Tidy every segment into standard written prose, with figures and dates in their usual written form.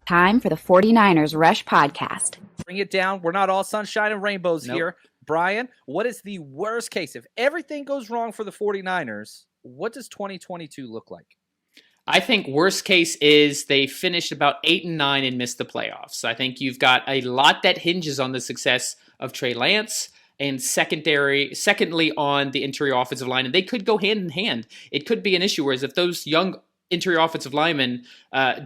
Time for the 49ers Rush Podcast. Bring it down. We're not all sunshine and rainbows here. Brian, what is the worst case? If everything goes wrong for the 49ers, what does 2022 look like? I think worst case is they finished about 8-9 and missed the playoffs. I think you've got a lot that hinges on the success of Trey Lance and secondly on the interior offensive line. And they could go hand in hand. It could be an issue, whereas if those young interior offensive linemen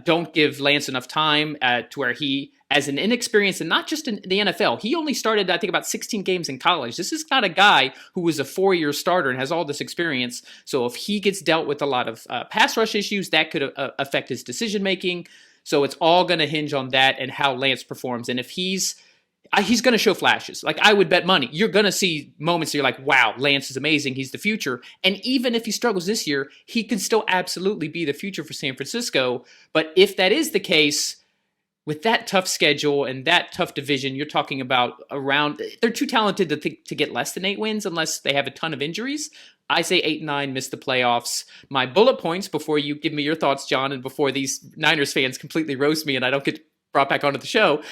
don't give Lance enough time to where he, as an inexperienced, and not just in the NFL, he only started, I think, about 16 games in college. This is not a guy who was a 4-year starter and has all this experience. So if he gets dealt with a lot of pass rush issues, that could affect his decision-making. So it's all going to hinge on that and how Lance performs. And if he's going to show flashes. Like, I would bet money. You're going to see moments where you're like, wow, Lance is amazing. He's the future. And even if he struggles this year, he can still absolutely be the future for San Francisco. But if that is the case, with that tough schedule and that tough division, you're talking about they're too talented to get less than 8 wins unless they have a ton of injuries. I say 8-9, miss the playoffs. My bullet points, before you give me your thoughts, John, and before these Niners fans completely roast me and I don't get brought back onto the show,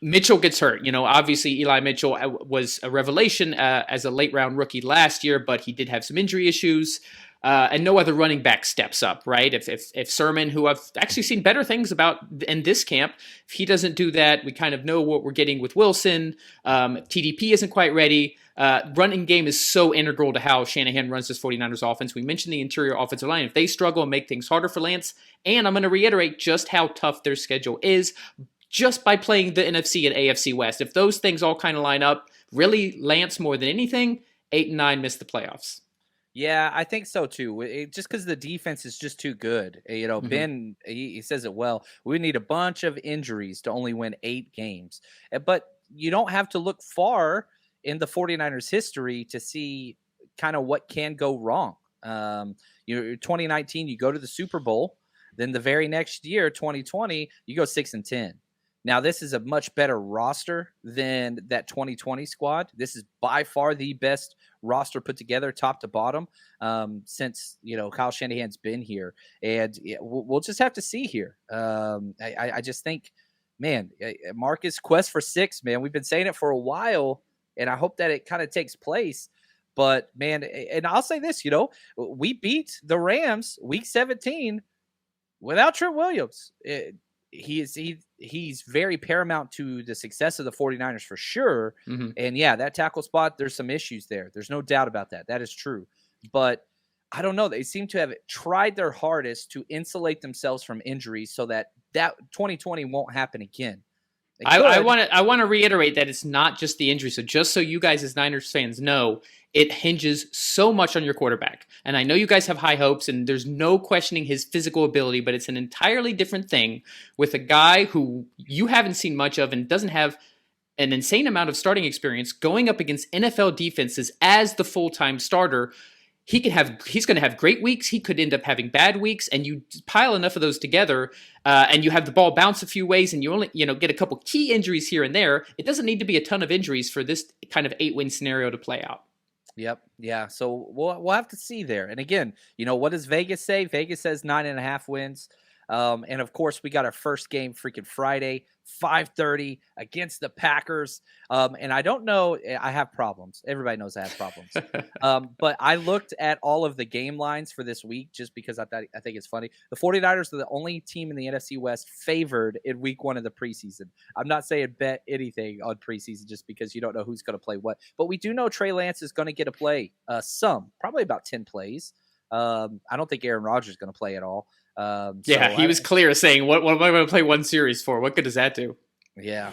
Mitchell gets hurt. Obviously Eli Mitchell was a revelation as a late round rookie last year, but he did have some injury issues. And no other running back steps up, right? If Sermon, who I've actually seen better things about in this camp, if he doesn't do that, we kind of know what we're getting with Wilson. TDP isn't quite ready. Running game is so integral to how Shanahan runs this 49ers offense. We mentioned the interior offensive line. If they struggle and make things harder for Lance, and I'm going to reiterate just how tough their schedule is, just by playing the NFC and AFC West. If those things all kind of line up, really Lance more than anything, 8-9 miss the playoffs. Yeah, I think so too. Just because the defense is just too good. Ben, he says it well. We need a bunch of injuries to only win 8 games. But you don't have to look far in the 49ers history to see kind of what can go wrong. 2019, you go to the Super Bowl. Then the very next year, 2020, you go 6-10. Now, this is a much better roster than that 2020 squad. This is by far the best roster put together, top to bottom, since Kyle Shanahan's been here. And we'll just have to see here. I just think, man, Marcus' quest for 6, man, we've been saying it for a while, and I hope that it kind of takes place. But, man, and I'll say this, we beat the Rams week 17 without Trent Williams. He's very paramount to the success of the 49ers for sure. Mm-hmm. And yeah, that tackle spot, there's some issues there. There's no doubt about that. That is true. But I don't know. They seem to have tried their hardest to insulate themselves from injuries so that 2020 won't happen again. I want to reiterate that it's not just the injury. So just so you guys as Niners fans know, it hinges so much on your quarterback. And I know you guys have high hopes and there's no questioning his physical ability, but it's an entirely different thing with a guy who you haven't seen much of and doesn't have an insane amount of starting experience going up against NFL defenses as the full-time starter. He's going to have great weeks. He could end up having bad weeks, and you pile enough of those together, and you have the ball bounce a few ways, and you only get a couple key injuries here and there. It doesn't need to be a ton of injuries for this kind of 8-win scenario to play out. Yep. Yeah. So we'll have to see there. And again, what does Vegas say? Vegas says 9.5 wins. And of course, we got our first game freaking Friday, 5:30 against the Packers. And I don't know, I have problems. Everybody knows I have problems. But I looked at all of the game lines for this week just because I think it's funny. The 49ers are the only team in the NFC West favored in week 1 of the preseason. I'm not saying bet anything on preseason just because you don't know who's going to play what. But we do know Trey Lance is going to get a play, probably about 10 plays. I don't think Aaron Rodgers is going to play at all. He was clear saying, what am I going to play one series for? What good does that do? Yeah.